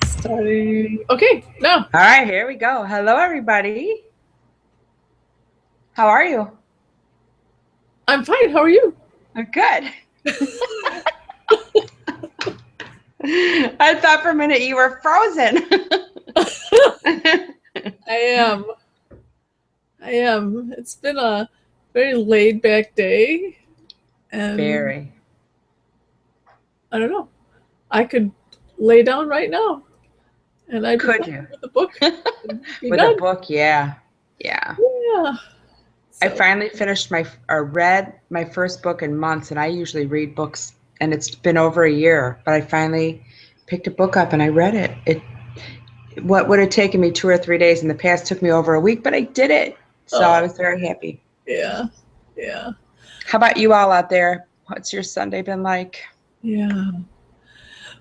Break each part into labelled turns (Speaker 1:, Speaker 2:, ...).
Speaker 1: Starting. Okay, no.
Speaker 2: All right, here we go. Hello, everybody. How are you?
Speaker 1: I'm fine. How are you?
Speaker 2: I'm good. I thought for a minute you were frozen.
Speaker 1: I am. It's been a very laid back day. And
Speaker 2: Very.
Speaker 1: I don't know. I could lay down right now and I'd be
Speaker 2: Could
Speaker 1: fine
Speaker 2: you?
Speaker 1: with a book. Be
Speaker 2: With a
Speaker 1: done.
Speaker 2: book, yeah. Yeah.
Speaker 1: Yeah.
Speaker 2: I
Speaker 1: So,
Speaker 2: finally finished read my first book in months, and I usually read books, and it's been over a year, but I finally picked a book up and I read it. What would have taken me 2 or 3 days in the past took me over a week, but I did it. So I
Speaker 1: oh,
Speaker 2: was very happy.
Speaker 1: yeah. Yeah.
Speaker 2: How about you all out there? What's your Sunday been like?
Speaker 1: Yeah.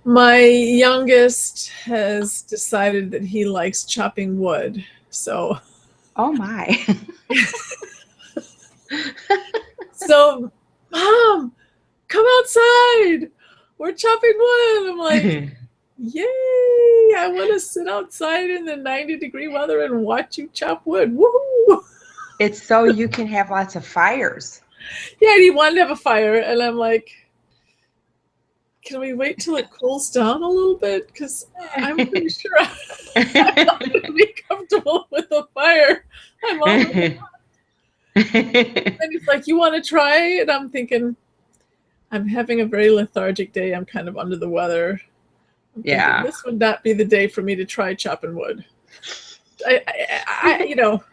Speaker 1: My youngest has decided that he likes chopping wood. So,
Speaker 2: Oh my.
Speaker 1: so Mom, come outside. We're chopping wood. I'm like, yay, I want to sit outside in the 90-degree weather and watch you chop wood. Woohoo!
Speaker 2: It's so you can have lots of fires.
Speaker 1: Yeah, and he wanted to have a fire, and I'm like, can we wait till it cools down a little bit? Because I'm pretty sure I'm not going to be comfortable with a fire. I'm all and he's like, you want to try? And I'm thinking, I'm having a very lethargic day. I'm kind of under the weather. I'm thinking this would not be the day for me to try chopping wood. You know,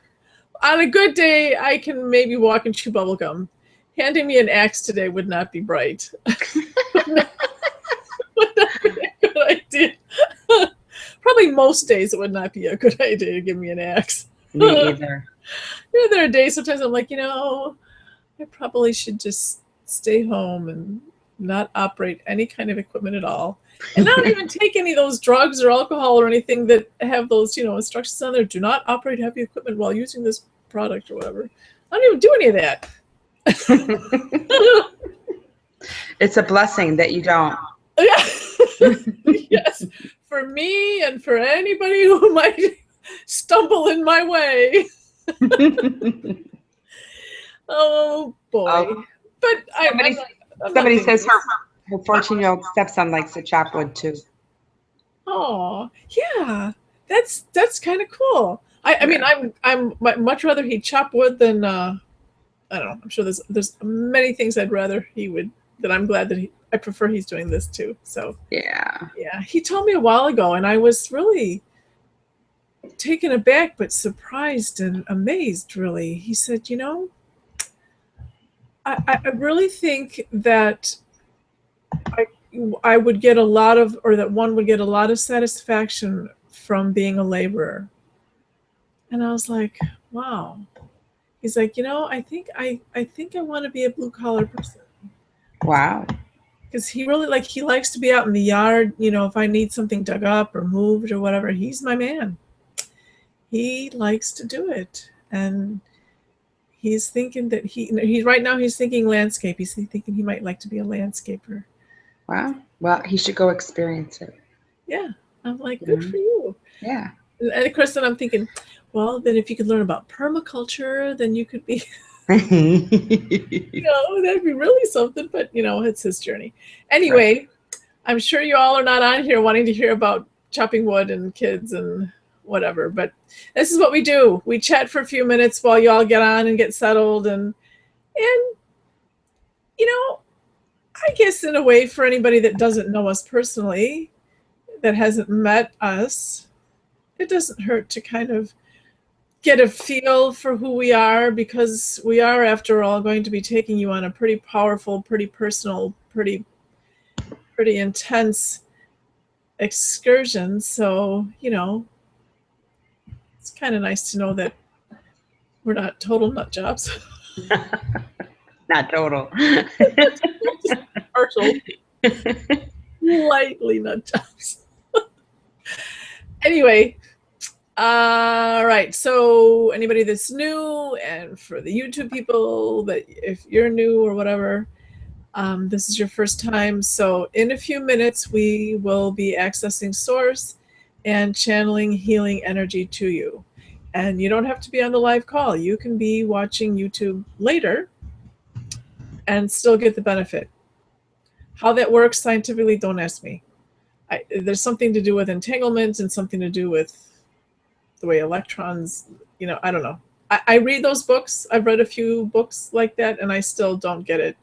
Speaker 1: on a good day, I can maybe walk and chew bubble gum. Handing me an axe today would not be bright. would not be a good idea. Probably most days it would not be a good idea to give me an axe.
Speaker 2: Me either.
Speaker 1: There are days sometimes I'm like, I probably should just stay home and not operate any kind of equipment at all. And not even take any of those drugs or alcohol or anything that have those, instructions on there. Do not operate heavy equipment while using this product or whatever. I don't even do any of that.
Speaker 2: It's a blessing that you don't.
Speaker 1: Yes, for me and for anybody who might stumble in my way. Oh boy!
Speaker 2: Oh,
Speaker 1: But
Speaker 2: somebody says her 14-year-old stepson likes to chop wood too.
Speaker 1: Oh yeah, that's kind of cool. I mean, I'm much rather he chop wood than I don't know. I'm sure there's many things I'd rather he would. That I'm glad that I prefer he's doing this too. So
Speaker 2: yeah.
Speaker 1: He told me a while ago, and I was really taken aback, but surprised and amazed. Really, he said, I really think that I would get a lot of, or that one would get a lot of satisfaction from being a laborer. And I was like, wow. He's like, I think I want to be a blue collar person.
Speaker 2: Wow.
Speaker 1: Because he really he likes to be out in the yard. If I need something dug up or moved or whatever, he's my man. He likes to do it, and he's thinking that he's right now he's thinking landscape. He's thinking he might like to be a landscaper.
Speaker 2: Wow. Well, he should go experience it.
Speaker 1: Yeah, I'm like, good for you.
Speaker 2: Yeah.
Speaker 1: And of course, then I'm thinking, well, then if you could learn about permaculture, then you could be, that'd be really something. But it's his journey. Anyway, right. I'm sure you all are not on here wanting to hear about chopping wood and kids and whatever. But this is what we do. We chat for a few minutes while you all get on and get settled, and I guess in a way, for anybody that doesn't know us personally, that hasn't met us, it doesn't hurt to kind of get a feel for who we are, because we are, after all, going to be taking you on a pretty powerful, pretty personal, pretty intense excursion. So, it's kind of nice to know that we're not total nut jobs.
Speaker 2: Not total.
Speaker 1: Partial. Lightly nut jobs. Anyway, all right. So anybody that's new, and for the YouTube people, that if you're new or whatever, This is your first time, so in a few minutes we will be accessing source and channeling healing energy to you. And you don't have to be on the live call. You can be watching YouTube later and still get the benefit. How that works scientifically, don't ask me. There's something to do with entanglement and something to do with the way electrons, I don't know. I read those books. I've read a few books like that, and I still don't get it.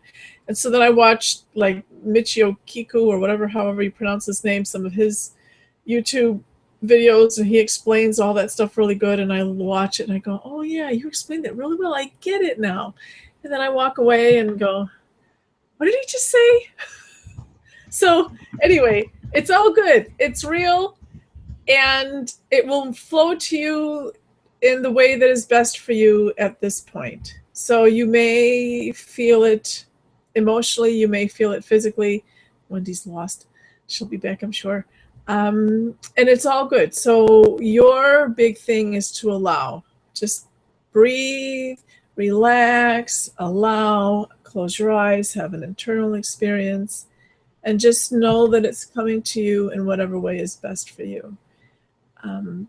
Speaker 1: And so then I watched like Michio Kiku or whatever, however you pronounce his name, some of his YouTube videos, and he explains all that stuff really good. And I watch it and I go, oh yeah, you explained that really well. I get it now. And then I walk away and go, what did he just say? So anyway, it's all good. It's real, and it will flow to you in the way that is best for you at this point. So you may feel it emotionally, you may feel it physically. Wendy's lost. She'll be back, I'm sure. And it's all good. So your big thing is to allow. Just breathe, relax, allow, close your eyes, have an internal experience, and just know that it's coming to you in whatever way is best for you.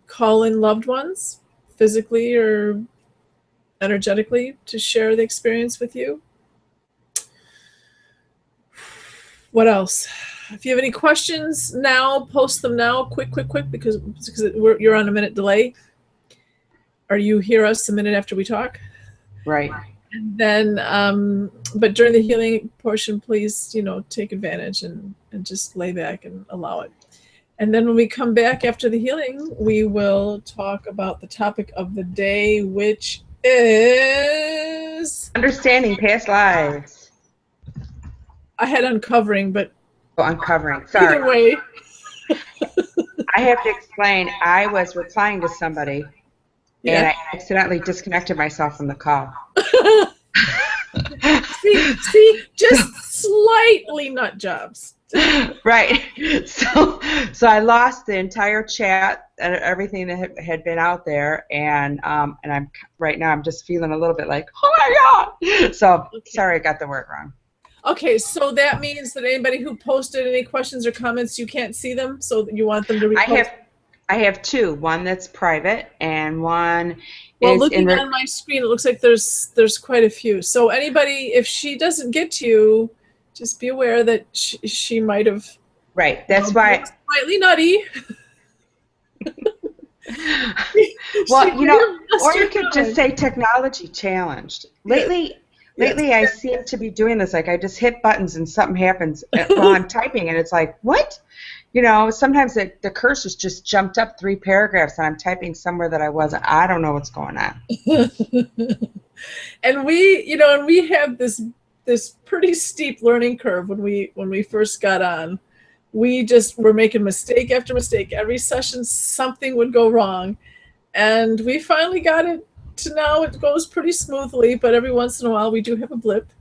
Speaker 1: Call in loved ones, physically or energetically, to share the experience with you. What else? If you have any questions now, post them now, quick, because you're on a minute delay. Or you hear us a minute after we talk.
Speaker 2: Right.
Speaker 1: And then, but during the healing portion, please, take advantage and just lay back and allow it. And then when we come back after the healing, we will talk about the topic of the day, which is
Speaker 2: Understanding past lives.
Speaker 1: I had uncovering, but
Speaker 2: uncovering. Sorry.
Speaker 1: Either way.
Speaker 2: I have to explain. I was replying to somebody, and I accidentally disconnected myself from the call.
Speaker 1: see, just slightly nut jobs.
Speaker 2: Right. So I lost the entire chat and everything that had been out there, and I'm right now I'm just feeling a little bit like, oh my God. So sorry, I got the word wrong.
Speaker 1: Okay, so that means that anybody who posted any questions or comments, you can't see them, so you want them to repost?
Speaker 2: I have two. One that's private, and one
Speaker 1: well,
Speaker 2: is
Speaker 1: looking on my screen, it looks like there's quite a few. So anybody, if she doesn't get to you, just be aware that she might have.
Speaker 2: Right. That's why.
Speaker 1: Slightly nutty.
Speaker 2: Well, or you could just say technology challenged. Lately, I seem to be doing this. Like I just hit buttons and something happens while I'm typing, and it's like, what? Sometimes the cursors just jumped up 3 paragraphs, and I'm typing somewhere that I wasn't. I don't know what's going on.
Speaker 1: And we have this pretty steep learning curve when we first got on. We just were making mistake after mistake. Every session something would go wrong, and we finally got it to now it goes pretty smoothly, but every once in a while we do have a blip,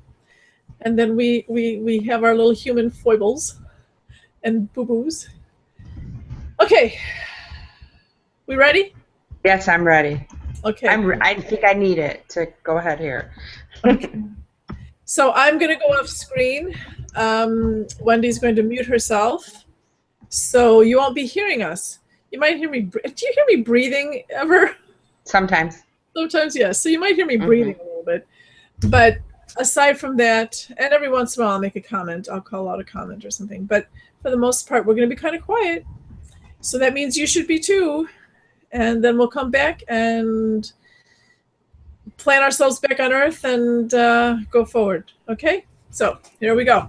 Speaker 1: and then we have our little human foibles and boo-boos. Okay, we ready?
Speaker 2: Yes, I'm ready.
Speaker 1: Okay.
Speaker 2: I think I need it to go ahead here.
Speaker 1: Okay. So I'm going to go off screen. Wendy's going to mute herself, so you won't be hearing us. You might hear me. Do you hear me breathing ever?
Speaker 2: Sometimes.
Speaker 1: Sometimes, yes. So you might hear me breathing a little bit. But aside from that, and every once in a while I'll make a comment. I'll call out a comment or something. But for the most part, we're going to be kind of quiet. So that means you should be too. And then we'll come back and plant ourselves back on Earth and go forward. Okay? So here we go.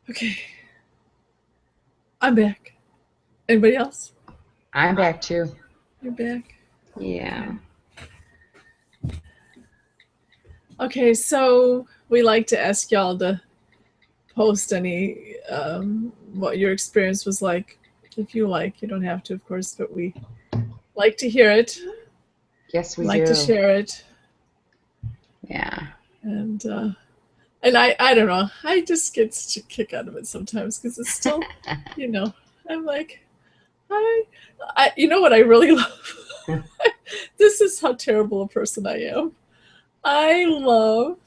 Speaker 1: Okay. I'm back. Anybody else?
Speaker 2: I'm back too.
Speaker 1: You're back?
Speaker 2: Yeah.
Speaker 1: Okay, so we like to ask y'all to post any what your experience was like. If you like, you don't have to, of course, but we like to hear it.
Speaker 2: Yes, we
Speaker 1: like
Speaker 2: do.
Speaker 1: to share it.
Speaker 2: Yeah.
Speaker 1: And I don't know. I just get such a kick out of it sometimes because it's still, I'm like, you know what I really love? This is how terrible a person I am. I love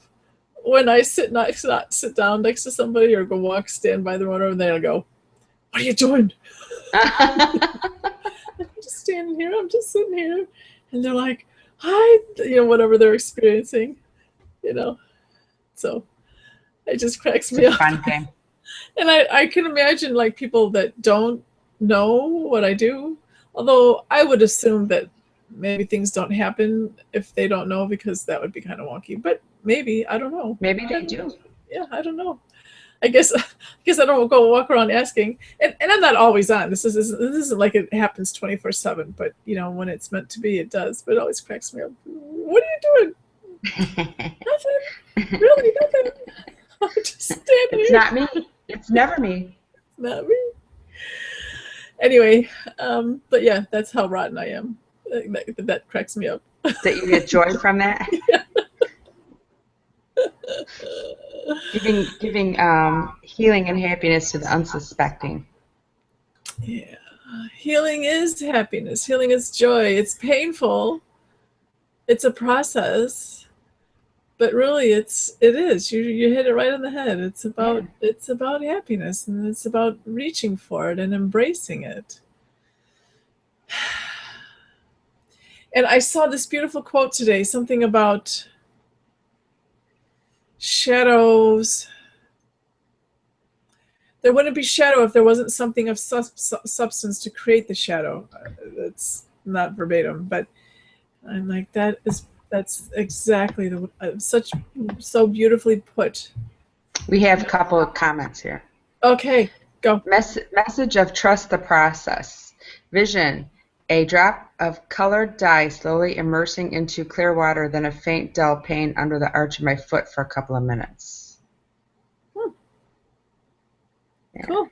Speaker 1: when I sit down next to somebody or stand by the road and they'll go, "What are you doing?" I'm just standing here. I'm just sitting here, and they're like, "Hi," whatever they're experiencing, So it just cracks me up.
Speaker 2: Fun thing.
Speaker 1: And I can imagine like people that don't know what I do, although I would assume that maybe things don't happen if they don't know, because that would be kind of wonky. But maybe, I don't know.
Speaker 2: Maybe they do.
Speaker 1: Yeah, I don't know. I guess I don't go walk around asking, and I'm not always on. This isn't like it happens 24/7, but when it's meant to be, it does. But it always cracks me up. What are you doing? Nothing. Really, nothing. I'm just standing here.
Speaker 2: It's not me. It's never me.
Speaker 1: It's not me. Anyway, but yeah, that's how rotten I am. That cracks me up.
Speaker 2: That you get joy from that?
Speaker 1: Yeah.
Speaker 2: Giving healing and happiness to the unsuspecting.
Speaker 1: Yeah. Healing is happiness. Healing is joy. It's painful. It's a process. But really it is. You hit it right on the head. It's about happiness, and it's about reaching for it and embracing it. And I saw this beautiful quote today, something about shadows. There wouldn't be shadow if there wasn't something of substance to create the shadow. It's not verbatim, but I'm like, that's exactly so beautifully put.
Speaker 2: We have a couple of comments here.
Speaker 1: Okay, go.
Speaker 2: Message of trust the process. Vision. A drop of colored dye slowly immersing into clear water, then a faint dull pain under the arch of my foot for a couple of minutes. Yeah.
Speaker 1: Cool.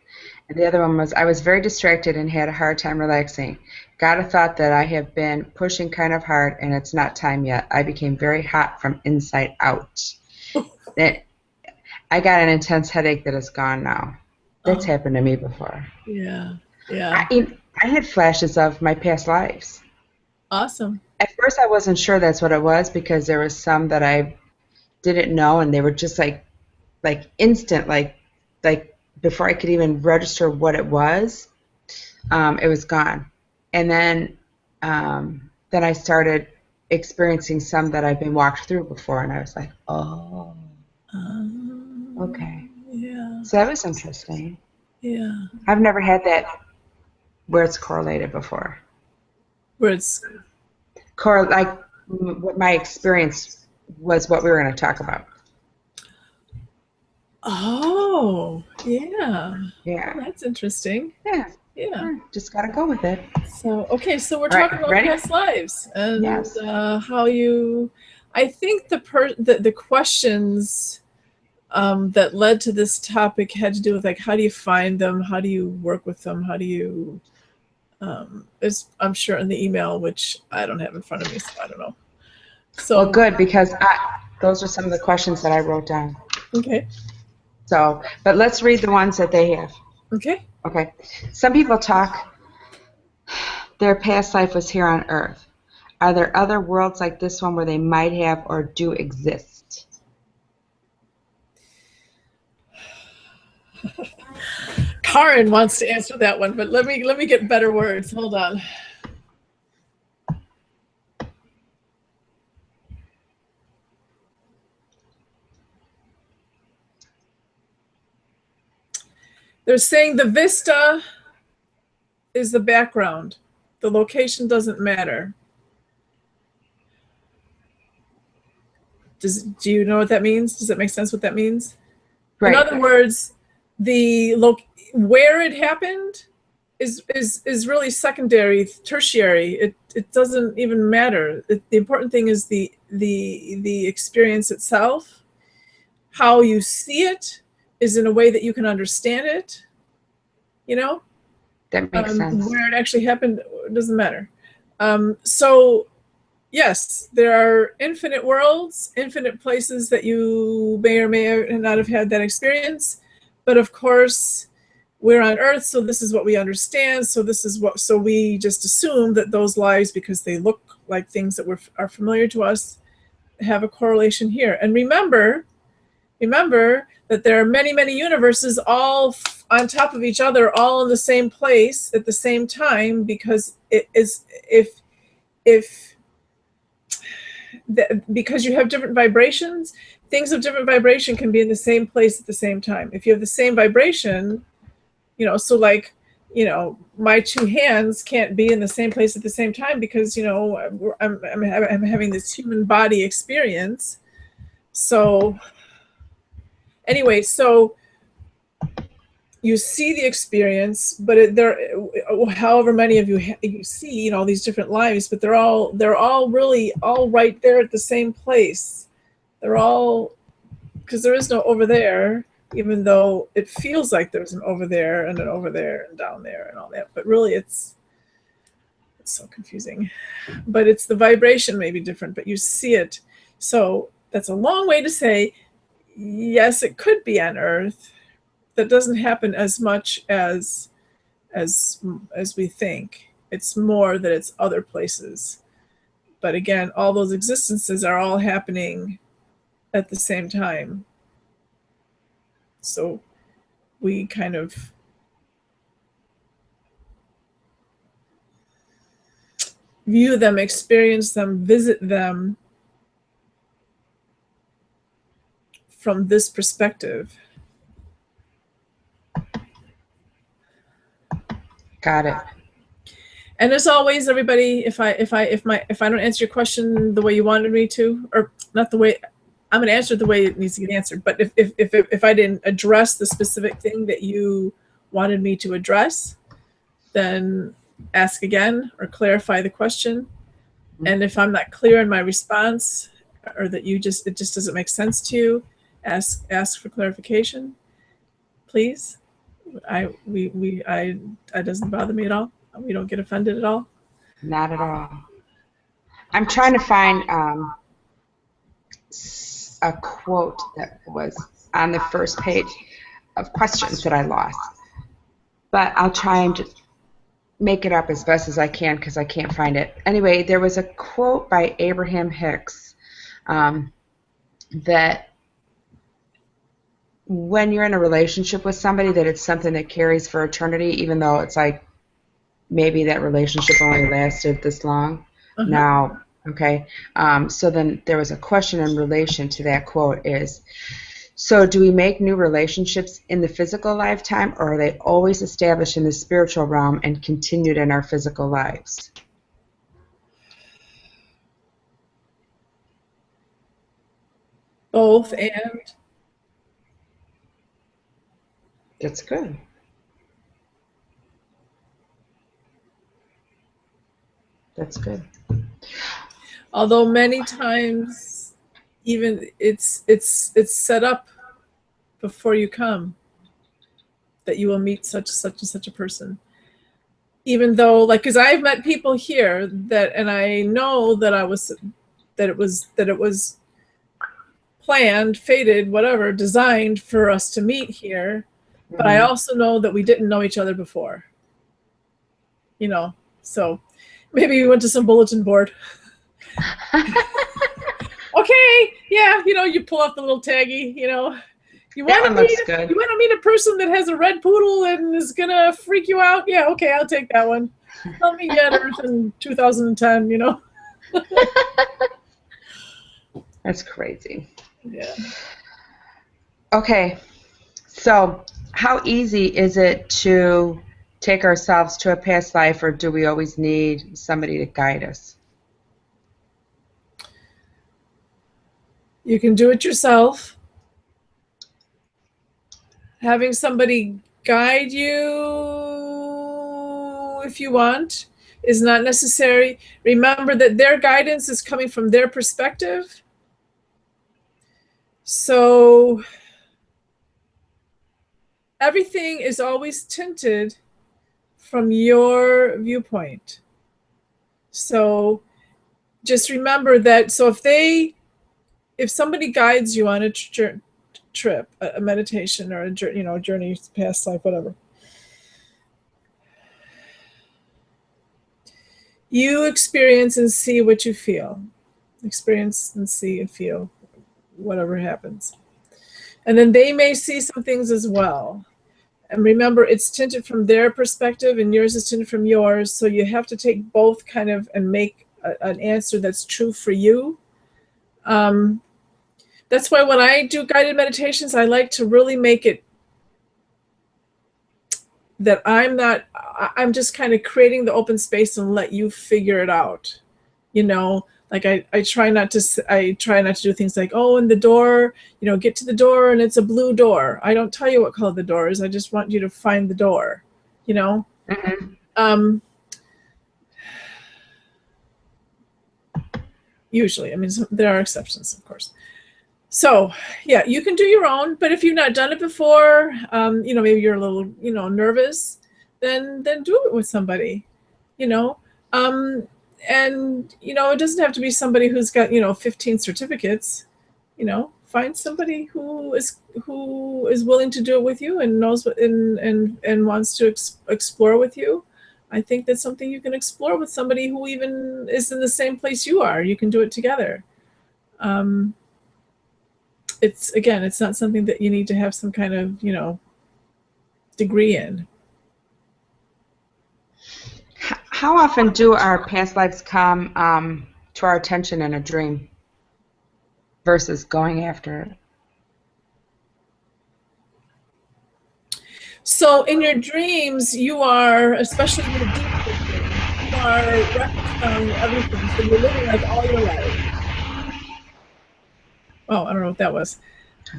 Speaker 2: And the other one was, I was very distracted and had a hard time relaxing. Got a thought that I have been pushing kind of hard and it's not time yet. I became very hot from inside out. I got an intense headache that is gone now. That's happened to me before.
Speaker 1: Yeah.
Speaker 2: I had flashes of my past lives.
Speaker 1: Awesome.
Speaker 2: At first I wasn't sure that's what it was, because there was some that I didn't know, and they were just like instant, like before I could even register what it was gone. And then I started experiencing some that I've been walked through before, and I was like, oh, okay.
Speaker 1: Yeah.
Speaker 2: So that was interesting.
Speaker 1: Yeah.
Speaker 2: I've never had that where it's correlated before.
Speaker 1: Where it's
Speaker 2: like what my experience was, what we were going to talk about.
Speaker 1: Oh, yeah.
Speaker 2: Yeah.
Speaker 1: Well, that's interesting.
Speaker 2: Yeah. Just got to go with it.
Speaker 1: So we're talking about past lives, and
Speaker 2: yes.
Speaker 1: How you, I think the questions that led to this topic had to do with like, how do you find them? How do you work with them? How do you, I'm sure in the email, which I don't have in front of me, so I don't know. So,
Speaker 2: well, good, because those are some of the questions that I wrote down.
Speaker 1: Okay.
Speaker 2: So, but let's read the ones that they have.
Speaker 1: Okay.
Speaker 2: Okay. Some people talk their past life was here on Earth. Are there other worlds like this one where they might have or do exist?
Speaker 1: Karen wants to answer that one, but let me get better words. Hold on. They're saying the vista is the background. The location doesn't matter. Do you know what that means? Does it make sense what that means? Right. In other words, where it happened is really secondary, tertiary. It doesn't even matter. The important thing is the experience itself. How you see it is in a way that you can understand it. You know,
Speaker 2: That makes sense.
Speaker 1: where it actually happened doesn't matter. So yes, there are infinite worlds, infinite places that you may or may not have had that experience. But of course, we're on Earth, so this is what we understand. So we just assume that those lives, because they look like things that are familiar to us, have a correlation here. And remember that there are many, many universes all on top of each other, all in the same place at the same time, because because you have different vibrations, things of different vibration can be in the same place at the same time. If you have the same vibration, so like, my two hands can't be in the same place at the same time, because, I'm having this human body experience. So anyway, so you see the experience, but however many of you see, these different lives, but they're all really all right there at the same place. They're all, because there is no over there, even though it feels like there's an over there and an over there and down there and all that, but really it's so confusing. But it's the vibration may be different, but you see it. So that's a long way to say, yes, it could be on Earth. That doesn't happen as much as we think. It's more that it's other places. But again, all those existences are all happening at the same time. So we kind of view them, experience them, visit them from this perspective.
Speaker 2: Got it.
Speaker 1: And as always, everybody, if I don't answer your question the way you wanted me to, or not the way, I'm going to answer it the way it needs to get answered. But if I didn't address the specific thing that you wanted me to address, then ask again or clarify the question. And if I'm not clear in my response, or that it just doesn't make sense to you, ask for clarification, please. It doesn't bother me at all. We don't get offended at all.
Speaker 2: Not at all. I'm trying to find a quote that was on the first page of questions that I lost, but I'll try and just make it up as best as I can, because I can't find it. Anyway, there was a quote by Abraham Hicks that when you're in a relationship with somebody, that it's something that carries for eternity, even though it's like maybe that relationship only lasted this long. Now, okay, so then there was a question in relation to that quote is, so do we make new relationships in the physical lifetime, or are they always established in the spiritual realm and continued in our physical lives?
Speaker 1: Both, and
Speaker 2: That's good. That's good.
Speaker 1: although many times even it's set up before you come that you will meet such and such a person. Even though, like, because I've met people here that, and I know that it was planned, fated, whatever, designed for us to meet here. But I also know that we didn't know each other before. So maybe we went to some bulletin board. Okay, yeah, you pull off the little taggy, you want to meet a person that has a red poodle and is gonna freak you out? Yeah, okay, I'll take that one. I'll meet you at Earth in 2010.
Speaker 2: That's crazy.
Speaker 1: Yeah.
Speaker 2: Okay, so how easy is it to take ourselves to a past life, or do we always need somebody to guide us?
Speaker 1: You can do it yourself. Having somebody guide you if you want is not necessary. Remember that their guidance is coming from their perspective. So everything is always tinted from your viewpoint. So just remember that. So if somebody guides you on a trip, a meditation, or a journey, past life, whatever, you experience and see what you feel. Experience and see and feel whatever happens. And then they may see some things as well. And remember, it's tinted from their perspective and yours is tinted from yours. So you have to take both kind of and make an answer that's true for you. That's why when I do guided meditations, I like to really make it that I'm just kind of creating the open space and let you figure it out. Like I try not to do things like, oh, and the door, get to the door and it's a blue door. I don't tell you what color the door is. I just want you to find the door,
Speaker 2: Mm-hmm.
Speaker 1: Usually, I mean, there are exceptions, of course. So yeah, you can do your own, but if you've not done it before, maybe you're a little, nervous, then do it with somebody, and it doesn't have to be somebody who's got 15 certificates. Find somebody who is willing to do it with you and knows what and wants to explore with you. I think that's something you can explore with somebody who even is in the same place you are. You can do it together. It's not something that you need to have some kind of degree in.
Speaker 2: How often do our past lives come to our attention in a dream versus going after it?
Speaker 1: So in your dreams, you are, especially in the deep dream, you are reconciling everything. So you're living like all your life. Oh, I don't know what that was.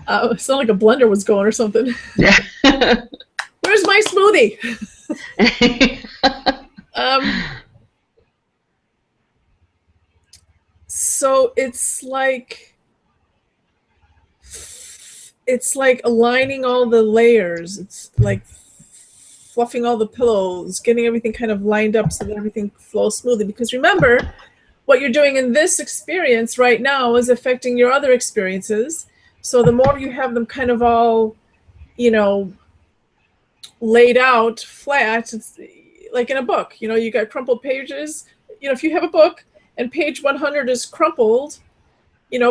Speaker 1: It sounded like a blender was going or something.
Speaker 2: Yeah.
Speaker 1: Where's my smoothie? So it's like aligning all the layers. It's like fluffing all the pillows, getting everything kind of lined up so that everything flows smoothly. Because remember, what you're doing in this experience right now is affecting your other experiences. So the more you have them kind of all, laid out flat, it's like in a book, you got crumpled pages. If you have a book and page 100 is crumpled,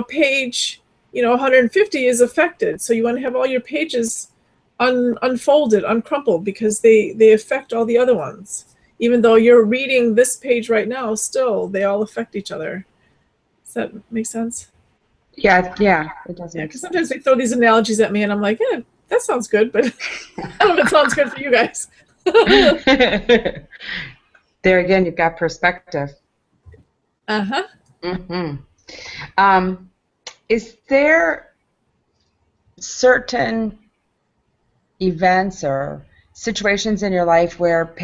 Speaker 1: page 150 is affected. So you want to have all your pages unfolded, uncrumpled, because they affect all the other ones. Even though you're reading this page right now, still they all affect each other. Does that make sense?
Speaker 2: Yeah, it does.
Speaker 1: Yeah, because sometimes they throw these analogies at me and I'm like, yeah, that sounds good, but I don't know if it sounds good for you guys.
Speaker 2: There again, you've got perspective.
Speaker 1: Uh-huh.
Speaker 2: Mm-hmm. Is there certain events or situations in your life where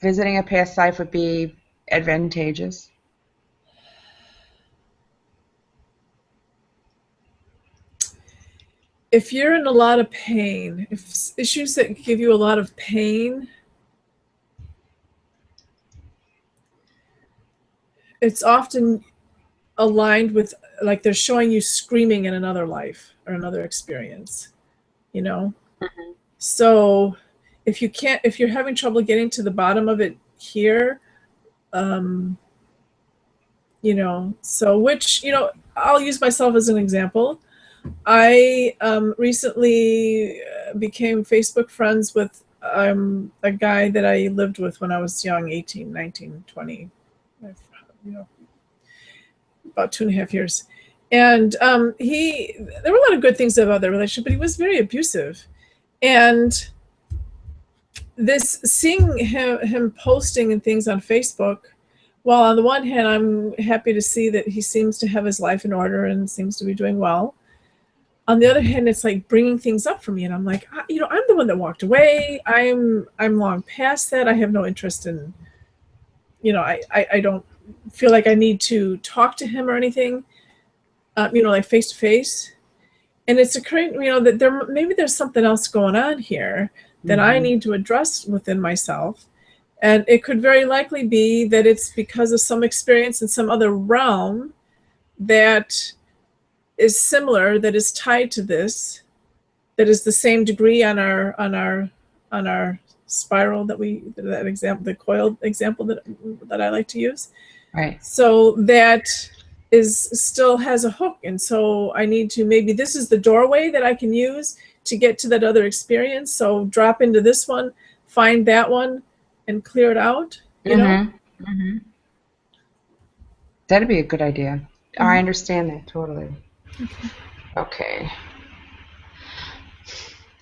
Speaker 2: visiting a past life would be advantageous?
Speaker 1: If you're in a lot of pain, if issues that give you a lot of pain, it's often aligned with, like, they're showing you screaming in another life or another experience,
Speaker 2: Mm-hmm.
Speaker 1: So if you're having trouble getting to the bottom of it here, so which, I'll use myself as an example. I recently became Facebook friends with a guy that I lived with when I was young, 18, 19, 20, about 2.5 years. And there were a lot of good things about that relationship, but he was very abusive. And seeing him posting and things on Facebook, while on the one hand, I'm happy to see that he seems to have his life in order and seems to be doing well. on the other hand, it's like bringing things up for me, and I'm like, you know, I'm the one that walked away. I'm long past that. I have no interest in, you know, I don't feel like I need to talk to him or anything, you know, like face to face. And it's occurring, you know, that there's something else going on here that I need to address within myself. And it could very likely be that it's because of some experience in some other realm that is similar, that is tied to this, that is the same degree on our spiral that example, the coiled example that I like to use.
Speaker 2: Right.
Speaker 1: So that still has a hook, and so I need to, maybe this is the doorway that I can use to get to that other experience. So drop into this one, find that one, and clear it out. You know.
Speaker 2: That'd be a good idea. I understand that totally. Okay.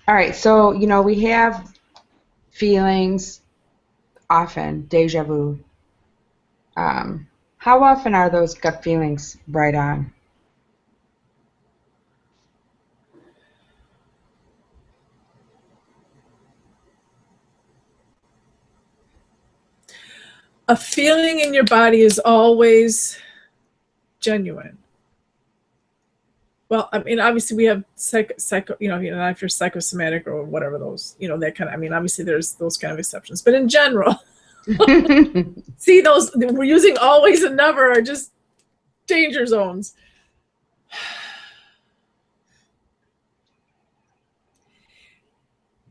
Speaker 2: All right. So, you know, we have feelings often, deja vu. How often are those gut feelings right on?
Speaker 1: A feeling in your body is always genuine. Well, I mean, obviously we have psycho, you know, if you're psychosomatic or whatever those, you know, that kind of, I mean, obviously there's those kind of exceptions, but in general, see, those we're using always and never are just danger zones.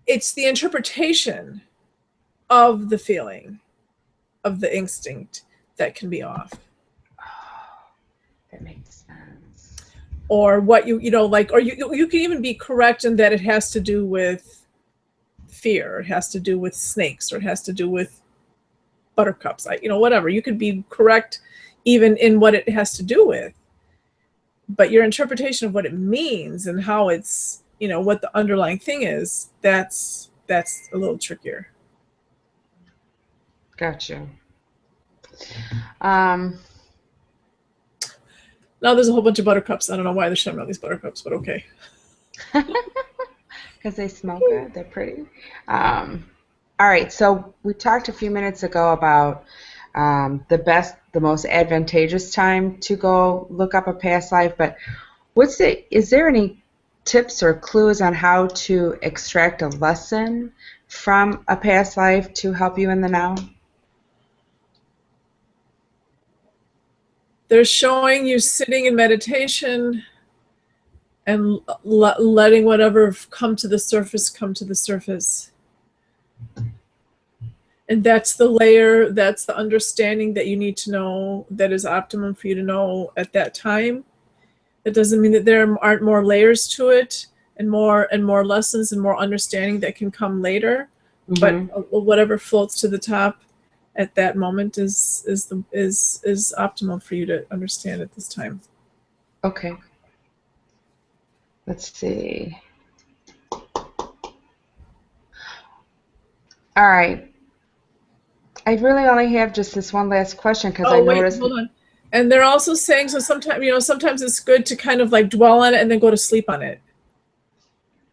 Speaker 1: It's the interpretation of the feeling, of the instinct, that can be off.
Speaker 2: That makes sense.
Speaker 1: Or what you know, like, or you can even be correct in that it has to do with fear, it has to do with snakes, or it has to do with buttercups, you know, whatever. You could be correct even in what it has to do with, but your interpretation of what it means and how it's, you know, what the underlying thing is, that's a little trickier.
Speaker 2: Gotcha.
Speaker 1: Now there's a whole bunch of buttercups. I don't know why they're showing all these buttercups, but okay.
Speaker 2: Because they smell good, they're pretty. All right, so we talked a few minutes ago about the most advantageous time to go look up a past life, but is there any tips or clues on how to extract a lesson from a past life to help you in the now?
Speaker 1: They're showing you sitting in meditation and letting whatever come to the surface come to the surface. And that's the layer, that's the understanding that you need to know, that is optimum for you to know at that time. That doesn't mean that there aren't more layers to it, and more lessons and more understanding that can come later. But whatever floats to the top at that moment is optimal for you to understand at this time.
Speaker 2: Okay. Let's see. All right. I really only have just this one last question because I noticed.
Speaker 1: Hold on. And they're also saying, so sometimes, you know, sometimes it's good to kind of like dwell on it and then go to sleep on it.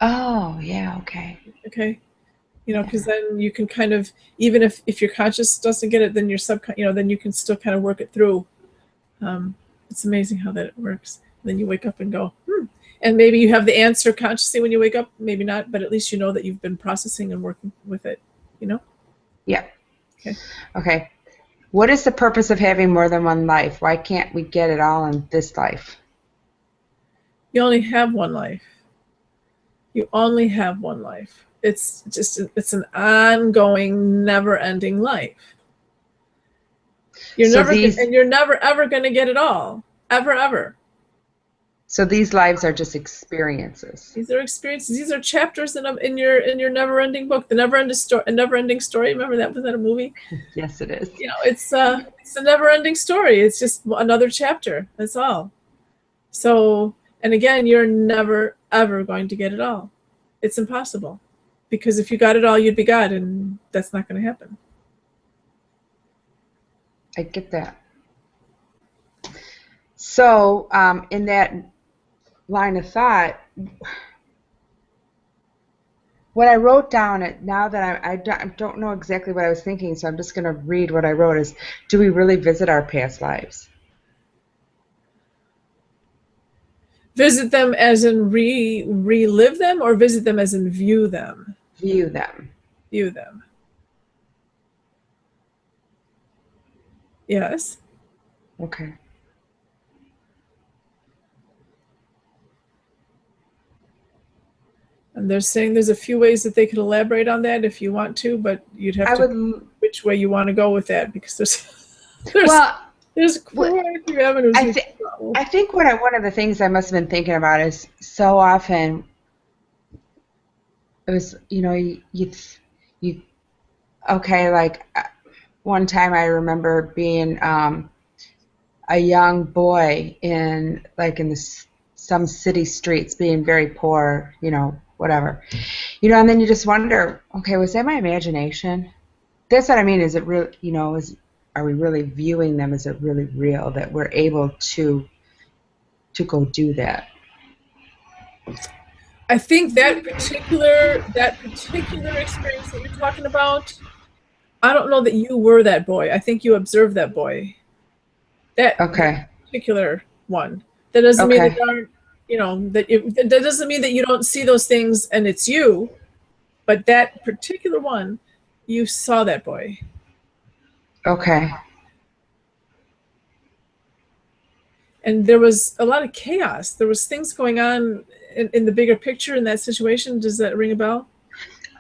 Speaker 2: Oh, yeah, okay.
Speaker 1: Okay. You know, because then you can kind of, even if your conscious doesn't get it, then your you know, then you can still kind of work it through. It's amazing how that works. And then you wake up and go, and maybe you have the answer consciously when you wake up, maybe not, but at least you know that you've been processing and working with it, you know?
Speaker 2: Yeah.
Speaker 1: Okay.
Speaker 2: Okay. What is the purpose of having more than one life? Why can't we get it all in this life?
Speaker 1: You only have one life. You only have one life. It's an ongoing, never-ending life. You're never ever going to get it all, ever.
Speaker 2: So these lives are just experiences.
Speaker 1: These are experiences. These are chapters in your never-ending book, the never-ending story. Remember that? Was that a movie?
Speaker 2: Yes, it is.
Speaker 1: You know, it's a never-ending story. It's just another chapter. That's all. So, and again, you're never ever going to get it all. It's impossible, because if you got it all, you'd be God, and that's not going to happen.
Speaker 2: I get that. So, in that line of thought, what I wrote down, now that I don't know exactly what I was thinking, so I'm just going to read what I wrote, is, do we really visit our past lives?
Speaker 1: Visit them as in relive them, or visit them as in view them?
Speaker 2: View them.
Speaker 1: View them. Yes.
Speaker 2: Okay.
Speaker 1: And they're saying there's a few ways that they could elaborate on that if you want to, but you'd have which way you want to go with that, because there's quite a few avenues.
Speaker 2: I think one of the things I must have been thinking about is, so often it was, you okay, like one time I remember being a young boy in some city streets, being very poor, whatever, and then you just wonder, okay, was that my imagination? That's what I mean. Is it real? Are we really viewing them? Is it really real that we're able to go do that?
Speaker 1: I think that particular experience that you're talking about, I don't know that you were that boy. I think you observed that boy. That particular one. That doesn't mean that there aren't, that doesn't mean that you don't see those things and it's you, but that particular one, you saw that boy.
Speaker 2: Okay.
Speaker 1: And there was a lot of chaos. There was things going on in the bigger picture in that situation. Does that ring a bell?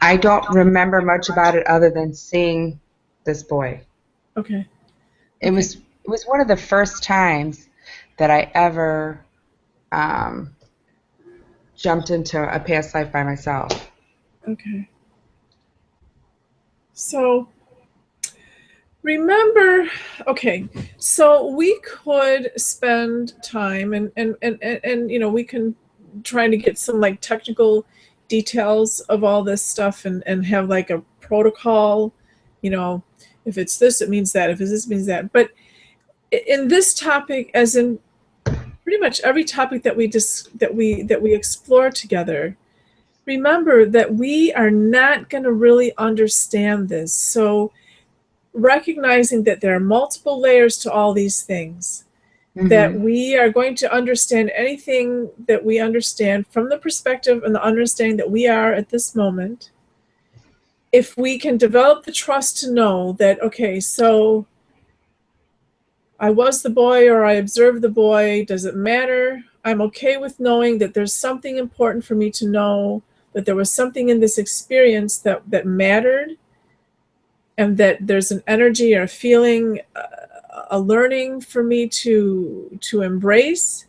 Speaker 2: I don't remember much about it other than seeing this boy.
Speaker 1: Okay.
Speaker 2: It was one of the first times that I ever jumped into a past life by myself.
Speaker 1: Okay. So remember, okay, so we could spend time and we can try to get some like technical details of all this stuff and have like a protocol, if it's this, it means that, if it's this, it means that. But in this topic, as in pretty much every topic that we explore together, remember that we are not going to really understand this. So recognizing that there are multiple layers to all these things, that we are going to understand anything that we understand from the perspective and the understanding that we are at this moment. If we can develop the trust to know that, okay, so I was the boy or I observed the boy, does it matter? I'm okay with knowing that there's something important for me to know, that there was something in this experience that mattered, and that there's an energy or a feeling, a learning for me to embrace.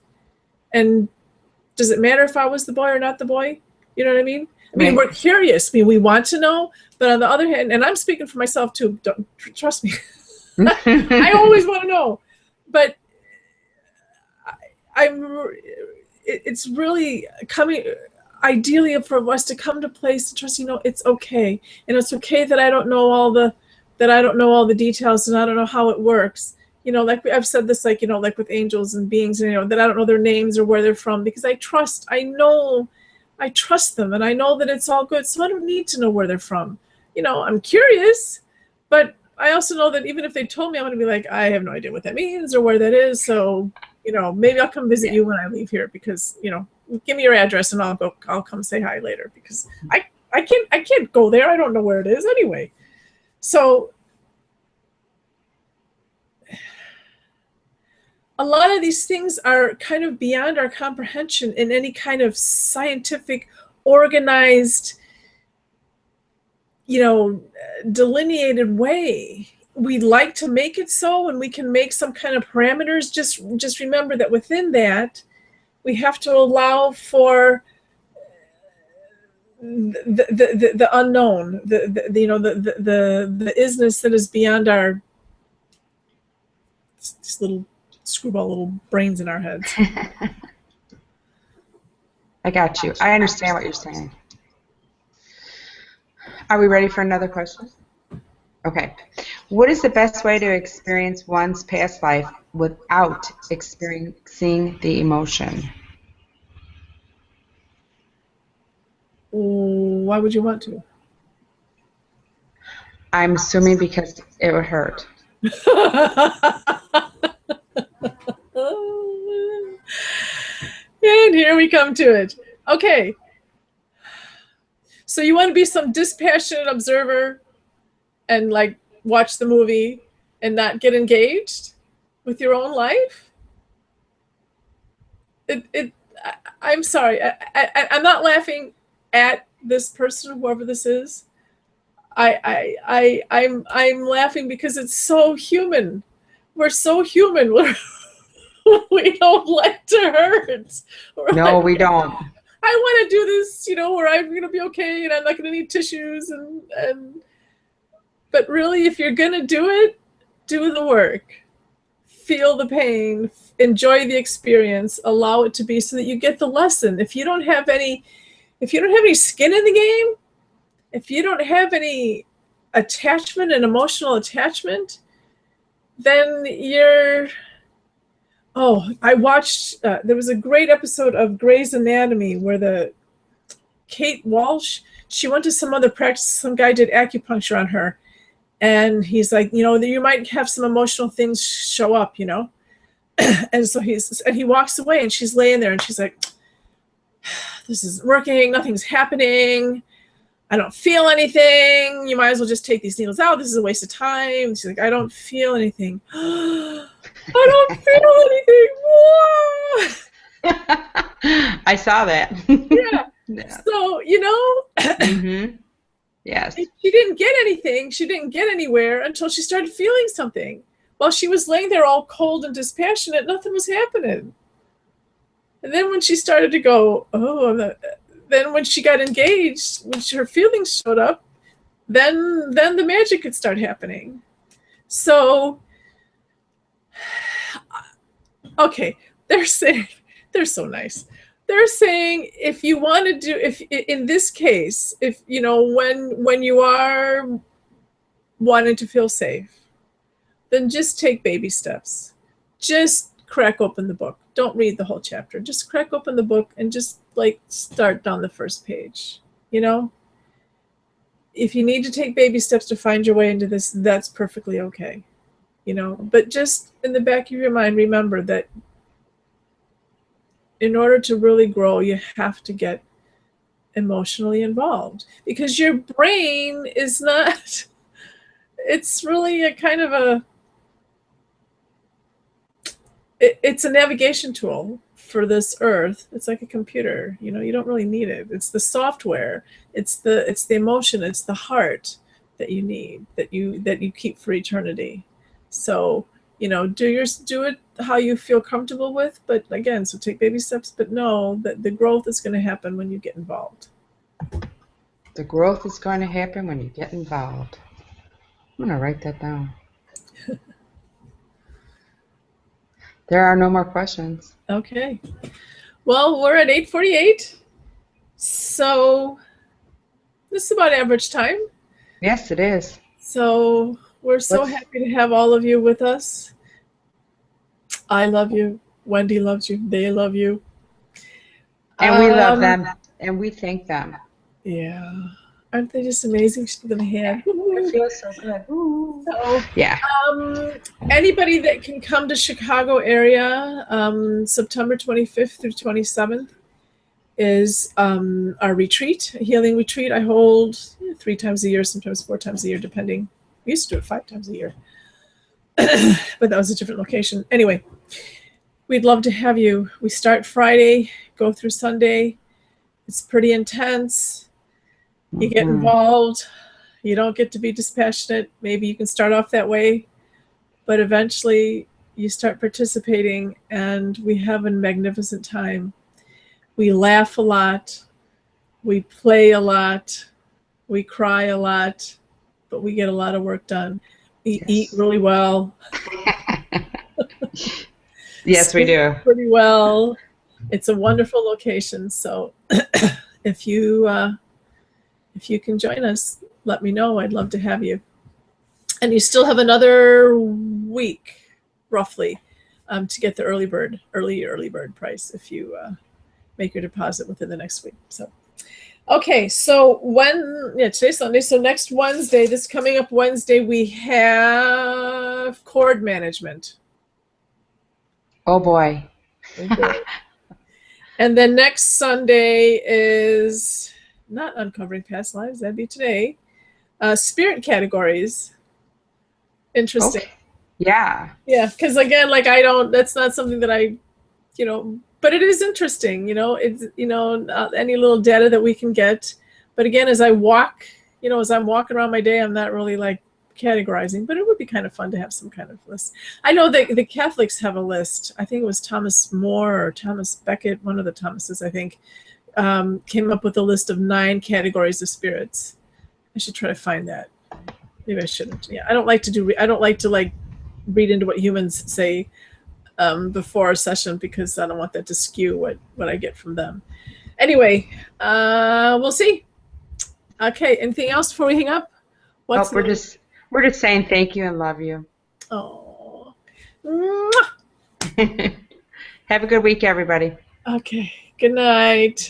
Speaker 1: And does it matter if I was the boy or not the boy? You know what I mean? I mean, we're curious. I mean, we want to know, but on the other hand, and I'm speaking for myself too, trust me, I always want to know, but it's really coming, ideally for us to come to a place to trust, it's okay. And it's okay that I don't know all the details, and I don't know how it works. Like I've said this, like with angels and beings, and that I don't know their names or where they're from, because I trust them, and I know that it's all good. So I don't need to know where they're from. I'm curious, but I also know that even if they told me, I'm going to be like, I have no idea what that means or where that is. So, maybe I'll come visit you when I leave here, because, give me your address and I'll come say hi later, because I can't go there. I don't know where it is anyway. So a lot of these things are kind of beyond our comprehension in any kind of scientific, organized, delineated way. We'd like to make it so, and we can make some kind of parameters. Just remember that within that, we have to allow for the unknown, the isness that is beyond our these little screwball little brains in our heads.
Speaker 2: I got you. I understand what you're saying. Are we ready for another question? Okay. What is the best way to experience one's past life without experiencing the emotion?
Speaker 1: Why would you want to?
Speaker 2: I'm assuming because it would hurt.
Speaker 1: And here we come to it. Okay. So you want to be some dispassionate observer and like watch the movie and not get engaged with your own life? I'm sorry. I'm not laughing at this person, whoever this is. I'm laughing because it's so human. We're so human. We don't like to hurt.
Speaker 2: No, we don't.
Speaker 1: I want to do this, where I'm going to be okay and I'm not going to need tissues but really, if you're going to do it, do the work. Feel the pain, enjoy the experience, allow it to be so that you get the lesson. If you don't have any skin in the game, if you don't have any attachment and emotional attachment, then I watched, there was a great episode of Grey's Anatomy where Kate Walsh, she went to some other practice, some guy did acupuncture on her. And he's like, you might have some emotional things show up, And so he walks away and she's laying there and she's like, this isn't working. Nothing's happening. I don't feel anything. You might as well just take these needles out. This is a waste of time. She's like, I don't feel anything. I don't feel anything.
Speaker 2: I saw that.
Speaker 1: Yeah. So,
Speaker 2: Mm-hmm. Yes.
Speaker 1: She didn't get anything. She didn't get anywhere until she started feeling something. While she was laying there all cold and dispassionate, nothing was happening. And then when she started to go, then when she got engaged, when her feelings showed up, then the magic could start happening. So, okay, they're saying, they're so nice. They're saying if you want to do, if in this case, if when you are wanting to feel safe, then just take baby steps. Just crack open the book. Don't read the whole chapter. Just crack open the book and just like start down the first page. If you need to take baby steps to find your way into this, that's perfectly okay. But just in the back of your mind, remember that in order to really grow, you have to get emotionally involved because your brain is not, it's really a kind of it's a navigation tool for this earth. It's like a computer, you don't really need it. It's the software, it's the emotion, it's the heart that you need, that you keep for eternity. So, do it how you feel comfortable with, but again, so take baby steps, but know that the growth is going to happen when you get involved.
Speaker 2: The growth is going to happen when you get involved. I'm going to write that down. There are no more questions.
Speaker 1: Okay. Well, we're at 8:48. So this is about average time.
Speaker 2: Yes, it is.
Speaker 1: So we're so happy to have all of you with us. I love you. Wendy loves you. They love you.
Speaker 2: And we love them. And we thank them.
Speaker 1: Yeah. Aren't they just amazing in the hand?
Speaker 2: It feels so good.
Speaker 1: So,
Speaker 2: yeah.
Speaker 1: Anybody that can come to Chicago area, September 25th through 27th is our retreat, a healing retreat. I hold 3 times a year, sometimes 4 times a year, depending. We used to do it 5 times a year, but that was a different location. Anyway, we'd love to have you. We start Friday, go through Sunday. It's pretty intense. You get involved. You don't get to be dispassionate. Maybe you can start off that way, but eventually you start participating and we have a magnificent time. We laugh a lot. We play a lot. We cry a lot, but we get a lot of work done. We eat really well.
Speaker 2: Yes, we do.
Speaker 1: Pretty well. It's a wonderful location. So if you can join us, let me know. I'd love to have you. And you still have another week, roughly, to get the early bird price if you make your deposit within the next week. So, Okay, so today's Sunday. So next Wednesday, this coming up Wednesday, we have cord management.
Speaker 2: Oh boy.
Speaker 1: Oh boy. And then next Sunday is not uncovering past lives. That'd be today. Spirit categories. Interesting.
Speaker 2: Okay. Yeah.
Speaker 1: Yeah, because again, like that's not something that but it is interesting, it's, any little data that we can get. But again, as I'm walking around my day, I'm not really like categorizing, but it would be kind of fun to have some kind of list. I know that the Catholics have a list. I think it was Thomas More or Thomas Becket, one of the Thomases, I think, came up with a list of 9 categories of spirits. I should try to find that. Maybe I shouldn't. Yeah, I don't like to like read into what humans say before a session, because I don't want that to skew what I get from them. Anyway, we'll see. Okay, anything else before we hang up?
Speaker 2: We're just saying thank you and love you.
Speaker 1: Oh.
Speaker 2: Have a good week, everybody.
Speaker 1: Okay. Good night.